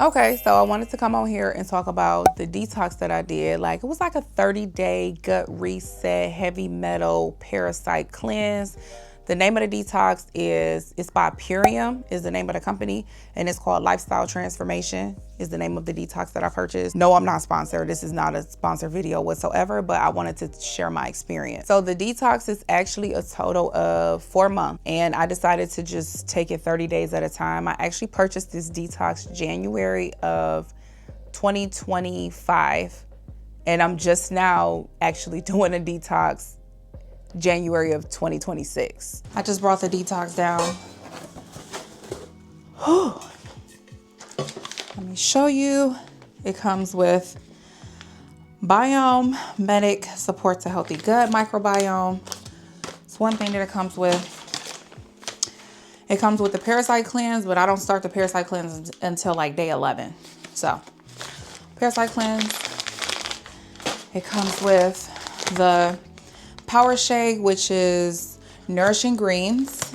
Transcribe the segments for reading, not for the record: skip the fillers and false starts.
Okay, so I wanted to come on here and talk about the detox that I did. Like, it was like a 30-day gut reset, heavy metal Parasite cleanse. The name of the detox it's by Purium, is the name of the company, and it's called Lifestyle Transformation, is the name of the detox that I purchased. No, I'm not sponsored. This is not a sponsored video whatsoever, but I wanted to share my experience. So the detox is actually a total of 4 months, and I decided to just take it 30 days at a time. I actually purchased this detox January of 2025, and I'm just now actually doing a detox January of 2026. I just brought the detox down. Let me show you. It comes with Biome Medic Support to Healthy Gut Microbiome. It's one thing that it comes with. It comes with the Parasite cleanse, but I don't start the Parasite cleanse until like day 11. So, Parasite cleanse. It comes with the Power Shake, which is nourishing greens.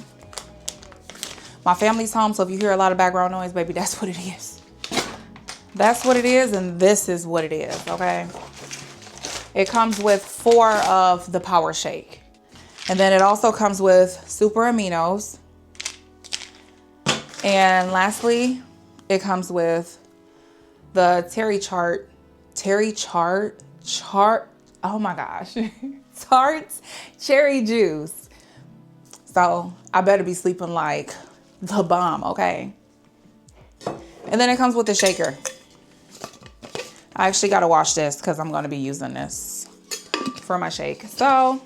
My family's home, so if you hear a lot of background noise, baby, that's what it is. That's what it is, and this is what it is, okay? It comes with 4 of the Power Shake. And then it also comes with super aminos. And lastly, it comes with the Tart, oh my gosh. Tart cherry juice. So I better be sleeping like the bomb, okay? And then it comes with a shaker. I actually gotta wash this because I'm gonna be using this for my shake. So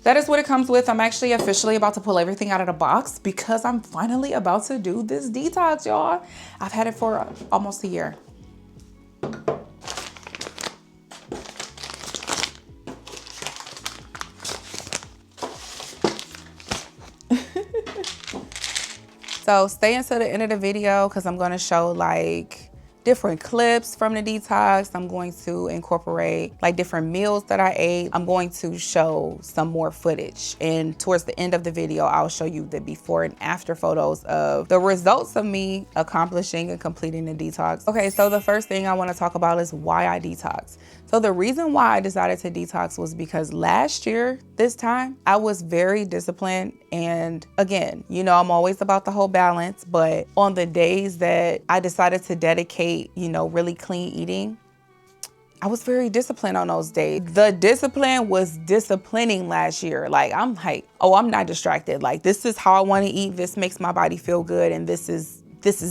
that is what it comes with. I'm actually officially about to pull everything out of the box because I'm finally about to do this detox, y'all. I've had it for almost a year. So stay until the end of the video because I'm going to show like different clips from the detox. I'm going to incorporate like different meals that I ate. I'm going to show some more footage. And towards the end of the video, I'll show you the before and after photos of the results of me accomplishing and completing the detox. Okay, so the first thing I want to talk about is why I detox. So the reason why I decided to detox was because last year, this time, I was very disciplined. And again, you know, I'm always about the whole balance, but on the days that I decided to dedicate, you know, really clean eating, I was very disciplined on those days. The discipline was disciplining last year. Like, I'm like, oh, I'm not distracted. Like, this is how I want to eat. This makes my body feel good. And this is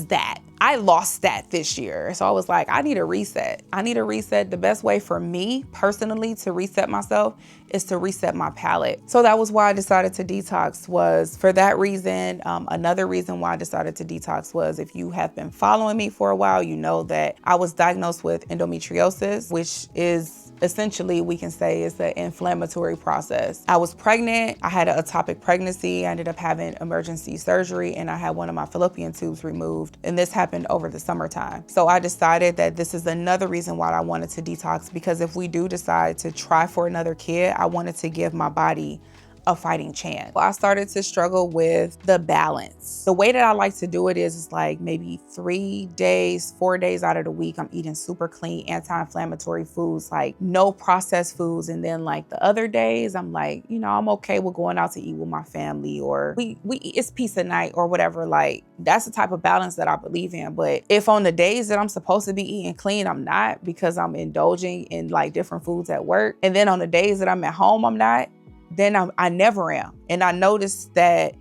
that. I lost that this year. So I was like, I need a reset. I need a reset. The best way for me personally to reset myself is to reset my palate. So that was why I decided to detox, was for that reason. Another reason why I decided to detox was, if you have been following me for a while, you know that I was diagnosed with endometriosis, which is essentially, we can say, it's an inflammatory process. I was pregnant. I had an ectopic pregnancy. I ended up having emergency surgery, and I had one of my fallopian tubes removed. And this happened over the summertime. So I decided that this is another reason why I wanted to detox, because if we do decide to try for another kid, I wanted to give my body a fighting chance. I started to struggle with the balance. The way that I like to do it is like maybe 3 days, 4 days out of the week, I'm eating super clean, anti-inflammatory foods, like no processed foods. And then like the other days, I'm like, you know, I'm okay with going out to eat with my family, or we eat, it's pizza night or whatever. Like, that's the type of balance that I believe in. But if on the days that I'm supposed to be eating clean, I'm not, because I'm indulging in like different foods at work. And then on the days that I'm at home, I'm not, then I never am. And I noticed that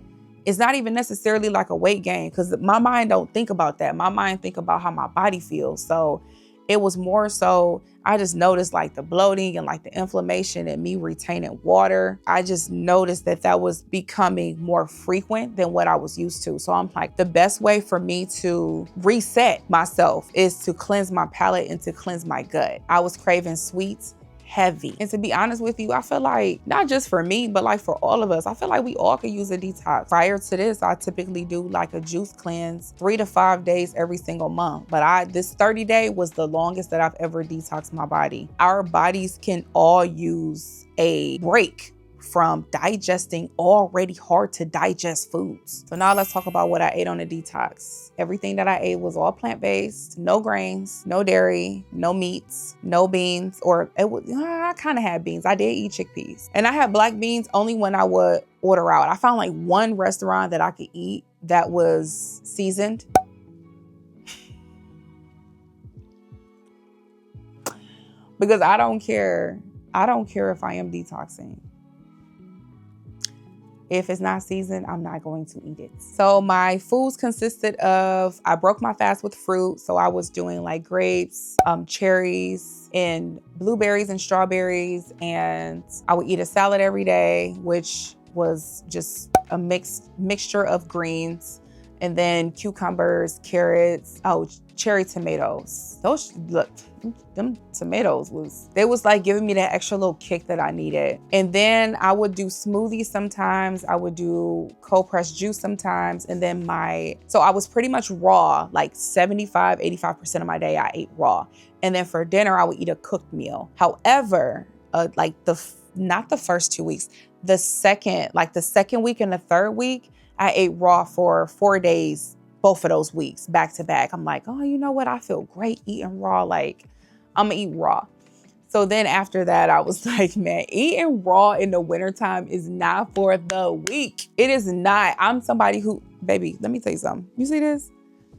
it's not even necessarily like a weight gain, because my mind don't think about that. My mind think about how my body feels. So it was more so, I just noticed like the bloating and like the inflammation and me retaining water. I just noticed that that was becoming more frequent than what I was used to. So I'm like, the best way for me to reset myself is to cleanse my palate and to cleanse my gut. I was craving sweets heavy. And to be honest with you, I feel like, not just for me, but like for all of us, I feel like we all could use a detox. Prior to this, I typically do like a juice cleanse 3 to 5 days every single month. But this 30-day was the longest that I've ever detoxed my body. Our bodies can all use a break from digesting already hard to digest foods. So now let's talk about what I ate on the detox. Everything that I ate was all plant-based, no grains, no dairy, no meats, no beans, or I kind of had beans. I did eat chickpeas. And I had black beans only when I would order out. I found like one restaurant that I could eat that was seasoned. Because I don't care. I don't care if I am detoxing. If it's not seasoned, I'm not going to eat it. So my foods consisted of, I broke my fast with fruit. So I was doing like grapes, cherries, and blueberries and strawberries. And I would eat a salad every day, which was just a mixture of greens. And then cucumbers, carrots, cherry tomatoes. Those, look, them tomatoes was like giving me that extra little kick that I needed. And then I would do smoothies sometimes. I would do cold pressed juice sometimes. And then so I was pretty much raw, like 75% of my day I ate raw. And then for dinner, I would eat a cooked meal. However, like not the first 2 weeks, the second week and the third week, I ate raw for 4 days, both of those weeks, back to back. I'm like, oh, you know what? I feel great eating raw. Like, I'm gonna eat raw. So then after that, I was like, man, eating raw in the wintertime is not for the weak. It is not. I'm somebody who, baby, let me tell you something. You see this?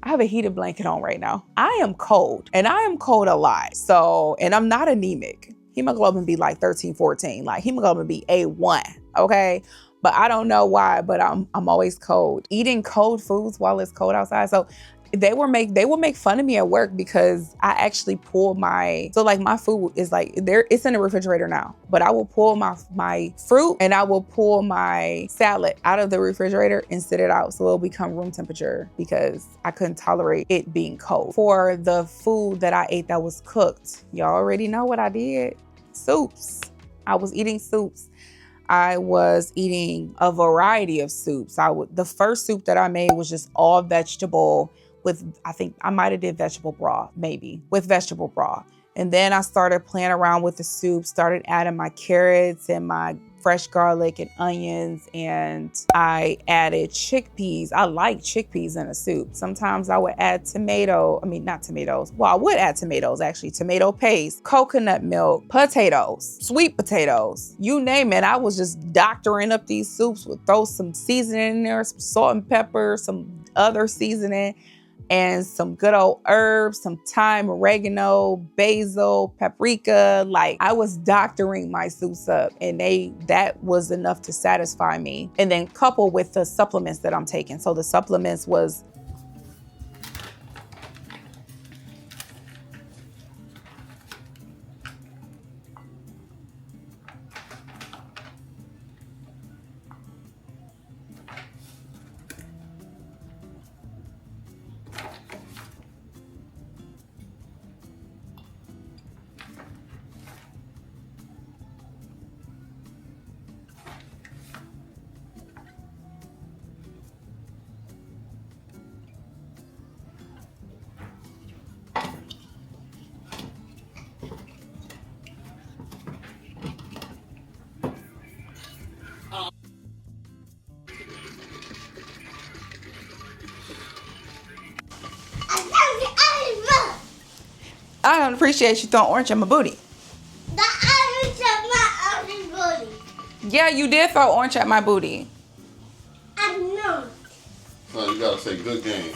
I have a heated blanket on right now. I am cold, and I am cold a lot. So, and I'm not anemic. Hemoglobin be like 13, 14. Like, hemoglobin be A1, okay? But I don't know why, but I'm always cold. Eating cold foods while it's cold outside. So they will make fun of me at work because I actually pull my food is like it's in the refrigerator now, but I will pull my fruit and I will pull my salad out of the refrigerator and sit it out so it'll become room temperature because I couldn't tolerate it being cold. For the food that I ate that was cooked, y'all already know what I did. Soups. I was eating soups. I was eating a variety of soups. The first soup that I made was just all vegetable with, I think I might have did vegetable broth, maybe, with vegetable broth. And then I started playing around with the soup, started adding my carrots and my fresh garlic and onions, and I added chickpeas. I like chickpeas in a soup. Sometimes I would add I would add tomatoes, actually. Tomato paste, coconut milk, potatoes, sweet potatoes, you name it. I was just doctoring up these soups, would throw some seasoning in there, some salt and pepper, some other seasoning, and some good old herbs, some thyme, oregano, basil, paprika. Like, I was doctoring my soups up, and that was enough to satisfy me. And then coupled with the supplements that I'm taking. So the supplements was I don't appreciate you throwing orange at my booty. The orange at my booty. Yeah, you did throw orange at my booty. I know. No, you gotta say good game.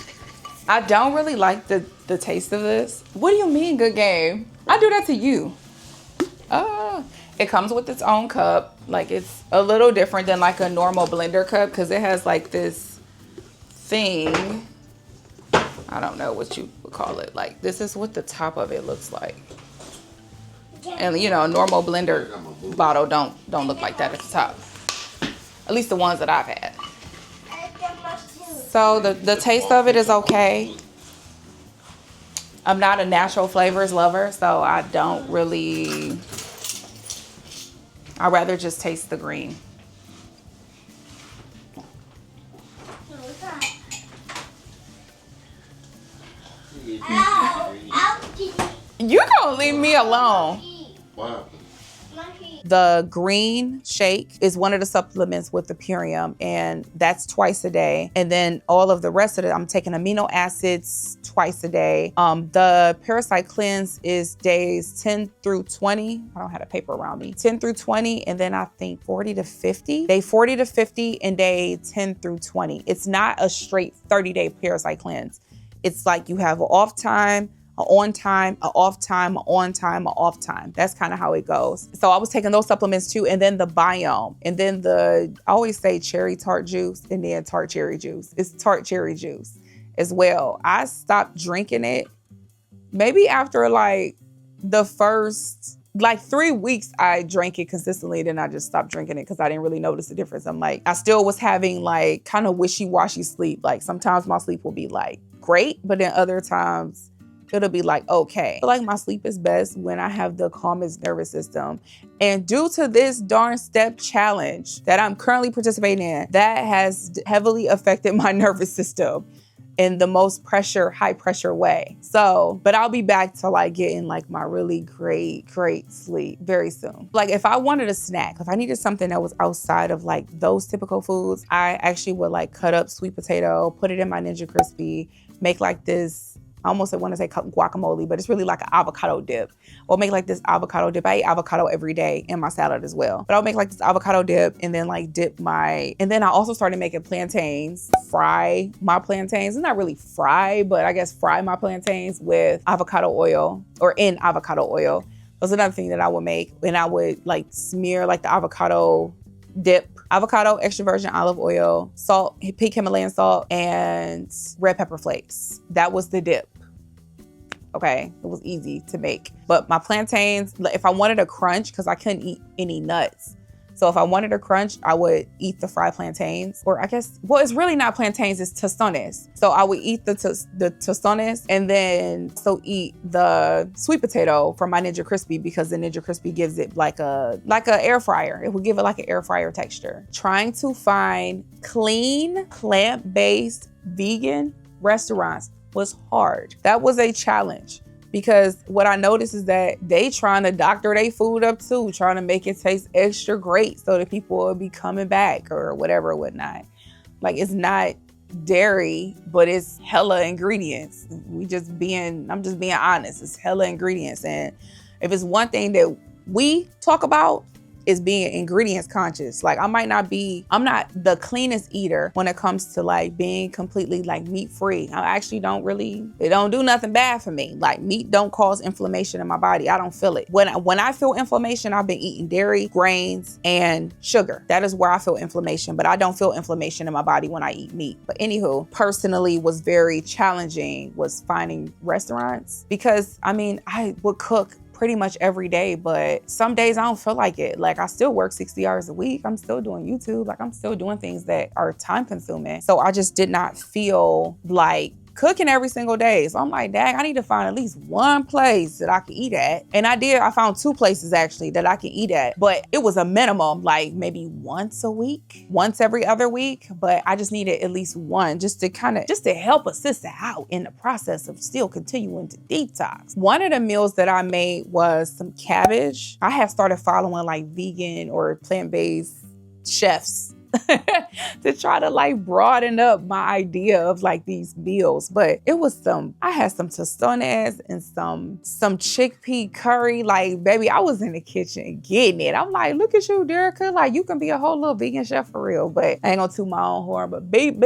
I don't really like the taste of this. What do you mean, good game? I do that to you. It comes with its own cup. Like, it's a little different than like a normal blender cup because it has like this thing. I don't know what you would call it. Like, this is what the top of it looks like. And you know, a normal blender bottle don't look like that at the top. At least the ones that I've had. So the taste of it is okay. I'm not a natural flavors lover, so I don't really, I'd rather just taste the green. You gonna leave me alone. Wow. The green shake is one of the supplements with the Purium, and that's twice a day. And then all of the rest of it, I'm taking amino acids twice a day. The Parasite cleanse is days 10 through 20. I don't have a paper around me. 10 through 20, and then I think 40 to 50. Day 40 to 50 and day 10 through 20. It's not a straight 30-day Parasite cleanse. It's like you have an off time, an on time, an off time, an on time, an off time. That's kind of how it goes. So I was taking those supplements too, and then the Biome, and then I always say cherry tart juice, and then tart cherry juice. It's tart cherry juice as well. I stopped drinking it maybe after like the first 3 weeks. I drank it consistently, then I just stopped drinking it because I didn't really notice the difference. I'm like, I still was having like kind of wishy-washy sleep. Like sometimes my sleep will be like great, but then other times it'll be like, okay. I feel like my sleep is best when I have the calmest nervous system. And due to this darn step challenge that I'm currently participating in, that has heavily affected my nervous system in the most high pressure way. So, but I'll be back to like getting like my really great sleep very soon. Like if I wanted a snack, if I needed something that was outside of like those typical foods, I actually would like cut up sweet potato, put it in my Ninja Crispy, make like this, I almost want to say guacamole, but it's really like an avocado dip. Or make like this avocado dip. I eat avocado every day in my salad as well. But I'll make like this avocado dip and then like and then I also started making plantains, fry my plantains. It's not really fry, but I guess fry my plantains with avocado oil or in avocado oil. That's another thing that I would make. And I would like smear like the avocado dip, avocado, extra virgin olive oil, salt, pink Himalayan salt, and red pepper flakes. That was the dip. Okay, it was easy to make. But my plantains, if I wanted a crunch, because I couldn't eat any nuts. So if I wanted a crunch, I would eat the fried plantains. Or I guess, well, it's really not plantains, it's tostones. So I would eat the tostones and then eat the sweet potato from my Ninja Crispy, because the Ninja Crispy gives it like a air fryer. It would give it like an air fryer texture. Trying to find clean, plant-based, vegan restaurants was hard. That was a challenge. Because what I noticed is that they trying to doctor their food up too, trying to make it taste extra great so that people will be coming back or whatever, whatnot. Like it's not dairy, but it's hella ingredients. I'm just being honest. It's hella ingredients. And if it's one thing that we talk about, is being ingredients conscious. Like I'm not the cleanest eater when it comes to like being completely like meat free. I actually it don't do nothing bad for me. Like meat don't cause inflammation in my body. I don't feel it. When I feel inflammation, I've been eating dairy, grains, and sugar. That is where I feel inflammation, but I don't feel inflammation in my body when I eat meat. But anywho, personally was very challenging was finding restaurants, because I mean, I would cook pretty much every day, but some days I don't feel like it. Like I still work 60 hours a week. I'm still doing YouTube. Like I'm still doing things that are time consuming. So I just did not feel like cooking every single day. So I'm like, dang, I need to find at least one place that I can eat at. And I found 2 places actually that I can eat at, but it was a minimum, like maybe once a week, once every other week. But I just needed at least one just to help a sister out in the process of still continuing to detox. One of the meals that I made was some cabbage. I have started following like vegan or plant-based chefs to try to like broaden up my idea of like these meals. But it was I had some tostones and some chickpea curry. Like, baby, I was in the kitchen getting it. I'm like, look at you, Derica. Like, you can be a whole little vegan chef for real. But I ain't gonna toot my own horn, but beep.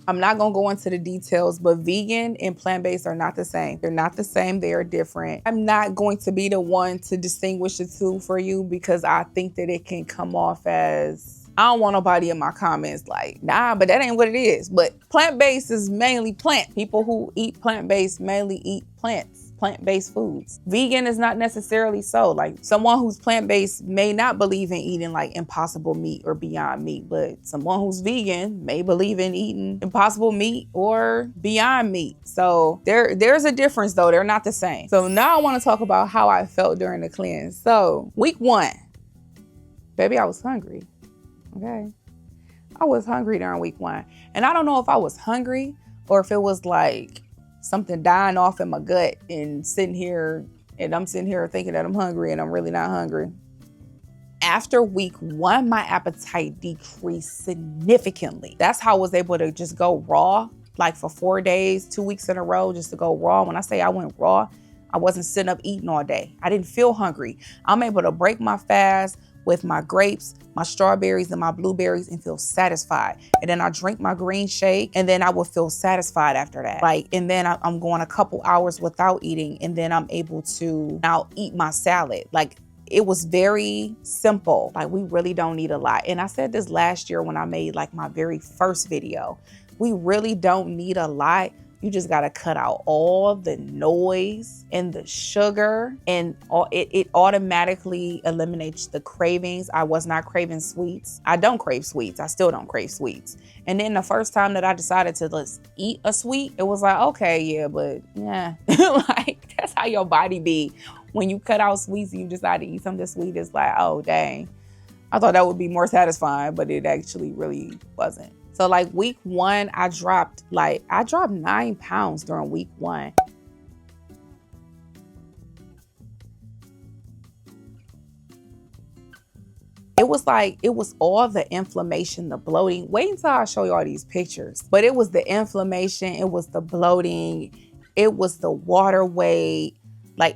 I'm not gonna go into the details, but vegan and plant-based are not the same. They're not the same, they are different. I'm not going to be the one to distinguish the two for you, because I think that it can come off as, I don't want nobody in my comments like, nah, but that ain't what it is. But plant-based is mainly plant. People who eat plant-based mainly eat plant-based foods. Vegan is not necessarily so. Like someone who's plant-based may not believe in eating like Impossible meat or Beyond Meat, but someone who's vegan may believe in eating Impossible meat or Beyond Meat. So there's a difference though. They're not the same. So now I want to talk about how I felt during the cleanse. So week 1, baby, I was hungry. Okay. I was hungry during week 1. And I don't know if I was hungry or if it was like something dying off in my gut and sitting here And I'm sitting here thinking that I'm hungry and I'm really not hungry. After week 1, my appetite decreased significantly. That's how I was able to just go raw, like for 4 days, 2 weeks in a row, just to go raw. When I say I went raw, I wasn't sitting up eating all day. I didn't feel hungry. I'm able to break my fast with my grapes, my strawberries, and my blueberries and feel satisfied. And then I drink my green shake and then I will feel satisfied after that. And then I'm going a couple hours without eating and then I'm able to now eat my salad. It was very simple. We really don't need a lot. And I said this last year when I made my very first video. We really don't need a lot. You just gotta cut out all the noise and the sugar, and it automatically eliminates the cravings. I was not craving sweets. I don't crave sweets. I still don't crave sweets. And then the first time that I decided to eat a sweet, it was okay, yeah, but yeah. That's how your body be. When you cut out sweets and you decide to eat something sweet, it's oh, dang. I thought that would be more satisfying, but it actually really wasn't. So week 1, I dropped 9 pounds during week 1. It was all the inflammation, the bloating. Wait until I show you all these pictures. But it was the inflammation, it was the bloating, it was the water weight.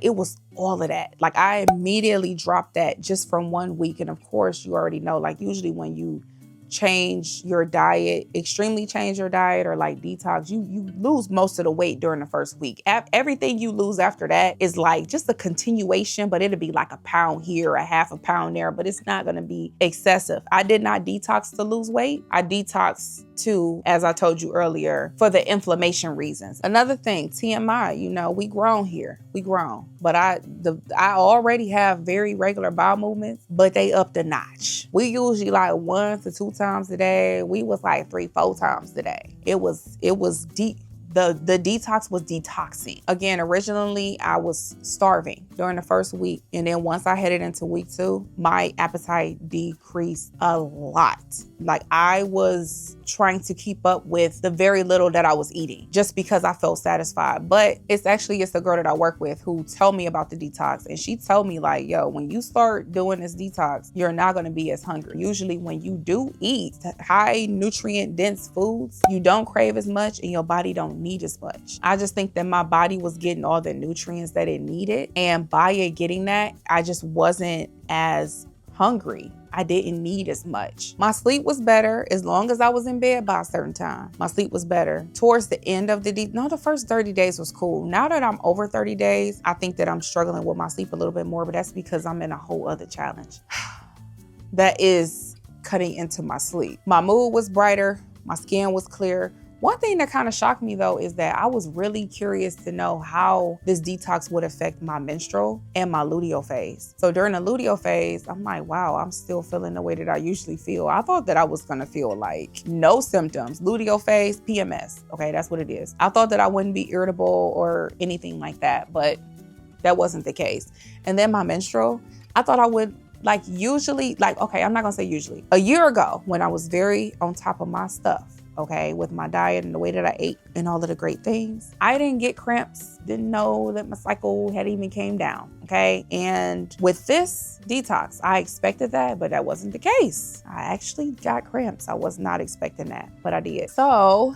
It was all of that. I immediately dropped that just from 1 week. And of course, you already know, usually when you change your diet, extremely change your diet or detox, you lose most of the weight during the first week. Everything you lose after that is just a continuation, but it'll be a pound here, a half a pound there, but it's not gonna be excessive. I did not detox to lose weight. I detoxed to, as I told you earlier, for the inflammation reasons. Another thing, TMI, we grown here. We grown. But I already have very regular bowel movements, but they up the notch. We usually 1 to 2 times a day. We was 3-4 times a day. It was deep. The detox was detoxing. Again, originally I was starving during the first week. And then once I headed into week 2, my appetite decreased a lot. I was trying to keep up with the very little that I was eating just because I felt satisfied. But it's a girl that I work with who told me about the detox. And she told me yo, when you start doing this detox, you're not going to be as hungry. Usually when you do eat high nutrient dense foods, you don't crave as much and your body don't need as much. I just think that my body was getting all the nutrients that it needed. And by it getting that, I just wasn't as hungry. I didn't need as much. My sleep was better as long as I was in bed by a certain time. My sleep was better. Towards the end of the first 30 days was cool. Now that I'm over 30 days, I think that I'm struggling with my sleep a little bit more, but that's because I'm in a whole other challenge. That is cutting into my sleep. My mood was brighter. My skin was clear. One thing that kind of shocked me though is that I was really curious to know how this detox would affect my menstrual and my luteal phase. So during the luteal phase, I'm wow, I'm still feeling the way that I usually feel. I thought that I was gonna feel no symptoms. Luteal phase, PMS. Okay, that's what it is. I thought that I wouldn't be irritable or anything like that, but that wasn't the case. And then my menstrual, I thought I would usually, okay, I'm not gonna say usually. A year ago, when I was very on top of my stuff, okay, with my diet and the way that I ate and all of the great things, I didn't get cramps, didn't know that my cycle had even came down, okay? And with this detox, I expected that, but that wasn't the case. I actually got cramps. I was not expecting that, but I did. So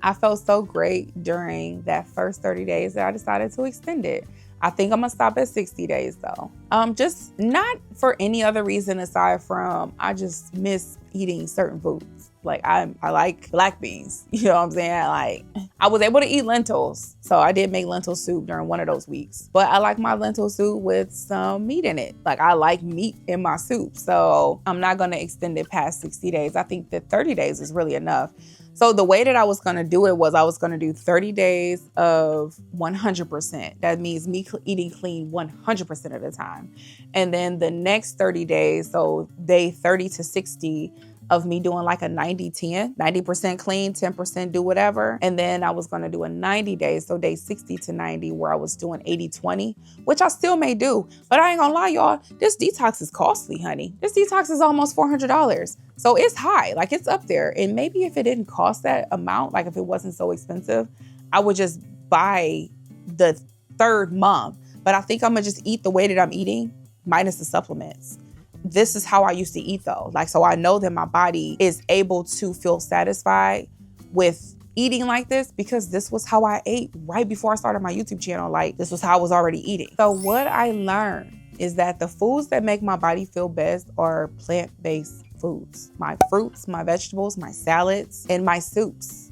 I felt so great during that first 30 days that I decided to extend it. I think I'm gonna stop at 60 days though. Just not for any other reason aside from I just miss eating certain foods. I like black beans, you know what I'm saying? I was able to eat lentils. So I did make lentil soup during one of those weeks. But I like my lentil soup with some meat in it. I like meat in my soup. So I'm not gonna extend it past 60 days. I think that 30 days is really enough. So the way that I was gonna do it was I was gonna do 30 days of 100%. That means me eating clean 100% of the time. And then the next 30 days, so day 30 to 60, of me doing a 90-10, 90% clean, 10% do whatever. And then I was gonna do a 90 days, so day 60 to 90, where I was doing 80-20, which I still may do. But I ain't gonna lie, y'all, this detox is costly, honey. This detox is almost $400. So it's high, it's up there. And maybe if it didn't cost that amount, if it wasn't so expensive, I would just buy the third month. but I think I'm gonna just eat the way that I'm eating, minus the supplements. This is how I used to eat though. Like, so I know that my body is able to feel satisfied with eating like this because this was how I ate right before I started my YouTube channel. Like, this was how I was already eating. So what I learned is that the foods that make my body feel best are plant-based foods. My fruits, my vegetables, my salads, and my soups.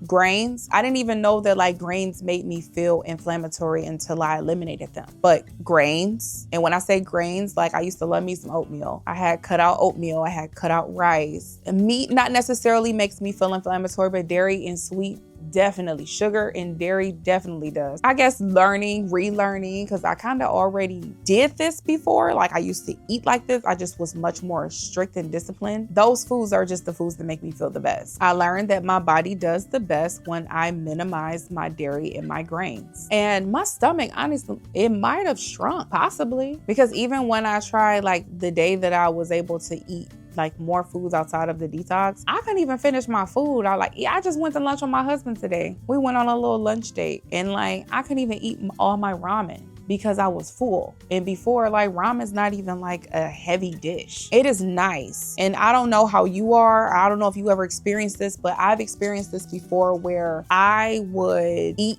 Grains, I didn't even know that like grains made me feel inflammatory until I eliminated them. But grains, and when I say grains, like I used to love me some oatmeal. I had cut out oatmeal, I had cut out rice. And meat not necessarily makes me feel inflammatory, but dairy and sweet definitely. Sugar and dairy definitely does. I guess relearning, because I kind of already did this before. Like I used to eat like this. I just was much more strict and disciplined. Those foods are just the foods that make me feel the best. I learned that my body does the best when I minimize my dairy and my grains. And my stomach, honestly, it might have shrunk, possibly. Because even when I tried like the day that I was able to eat like more foods outside of the detox, I couldn't even finish my food. I just went to lunch with my husband today. We went on a little lunch date and like I couldn't even eat all my ramen because I was full. And before, like ramen's not even like a heavy dish. It is nice. And I don't know how you are. I don't know if you ever experienced this, but I've experienced this before where I would eat.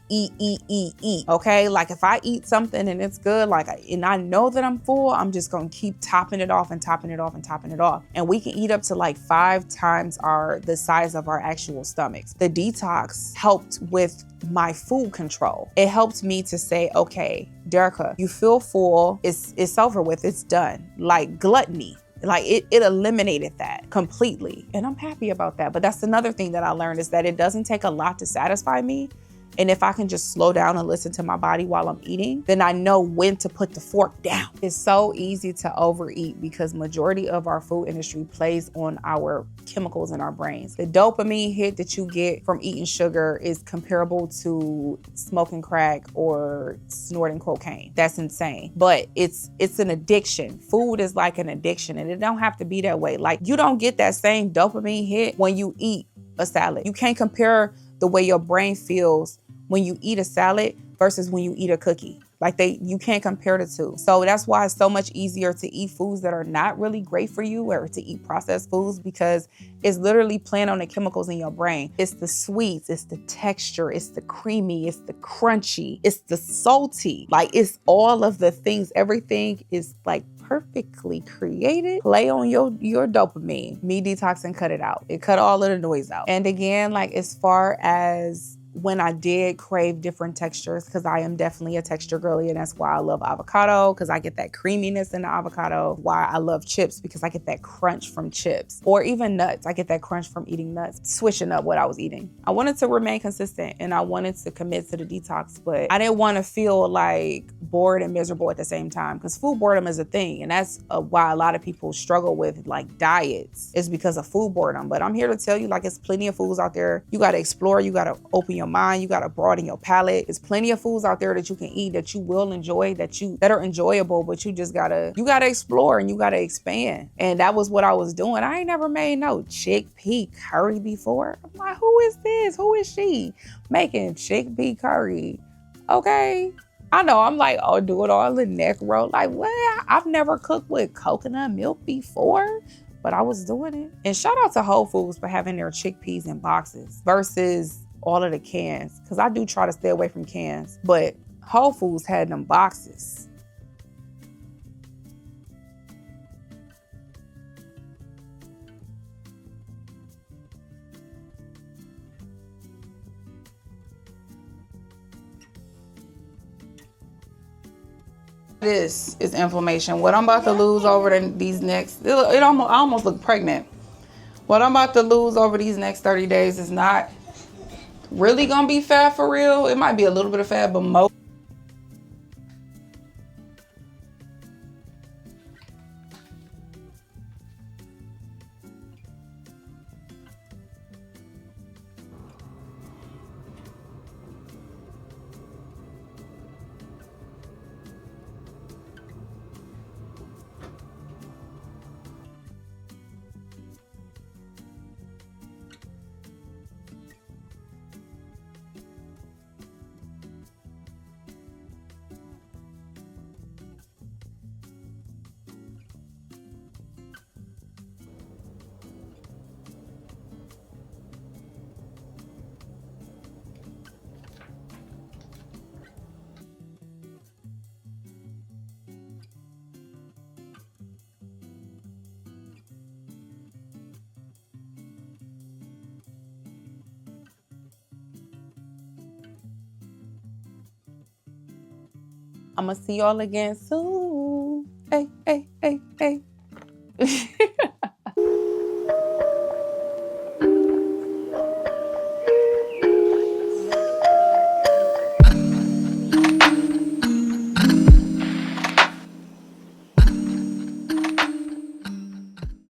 Okay. Like if I eat something and it's good, and I know that I'm full, I'm just gonna keep topping it off and topping it off and topping it off. And we can eat up to like 5 times the size of our actual stomachs. The detox helped with my food control. It helped me to say, okay, Derica, you feel full, it's over with, it's done. Like gluttony, like it eliminated that completely. And I'm happy about that. But that's another thing that I learned is that it doesn't take a lot to satisfy me. And if I can just slow down and listen to my body while I'm eating, then I know when to put the fork down. It's so easy to overeat because majority of our food industry plays on our chemicals in our brains. The dopamine hit that you get from eating sugar is comparable to smoking crack or snorting cocaine. That's insane. But it's an addiction. Food is like an addiction, and it don't have to be that way. Like you don't get that same dopamine hit when you eat a salad. You can't compare the way your brain feels when you eat a salad versus when you eat a cookie. Like you can't compare the two. So that's why it's so much easier to eat foods that are not really great for you or to eat processed foods because it's literally playing on the chemicals in your brain. It's the sweets, it's the texture, it's the creamy, it's the crunchy, it's the salty. Like it's all of the things. Everything is like perfectly created. Play on your dopamine. Me Detox and cut it out. It cut all of the noise out. And again, like as far as when I did crave different textures, because I am definitely a texture girly, and that's why I love avocado, because I get that creaminess in the avocado. Why I love chips, because I get that crunch from chips. Or even nuts, I get that crunch from eating nuts, switching up what I was eating. I wanted to remain consistent and I wanted to commit to the detox, but I didn't want to feel like bored and miserable at the same time, because food boredom is a thing, and that's why a lot of people struggle with like diets, is because of food boredom. But I'm here to tell you, like, it's plenty of foods out there. You got to explore, you got to open your mind, you got to broaden your palate. There's plenty of foods out there that you can eat that you will enjoy, that are enjoyable, but you gotta explore and you gotta expand. And that was what I was doing. I ain't never made no chickpea curry before. I'm like, who is this? Who is she making chickpea curry? Okay. I know, I'm like, oh, do it all in neck roll. Like, what? I've never cooked with coconut milk before, but I was doing it. And shout out to Whole Foods for having their chickpeas in boxes versus all of the cans, because I do try to stay away from cans, but Whole Foods had them boxes. This is inflammation. What I'm about to lose over these next, I almost look pregnant. What I'm about to lose over these next 30 days is not really gonna be fat for real. It might be a little bit of fat, but most. I'm going to see y'all again soon. Hey, hey, hey, hey.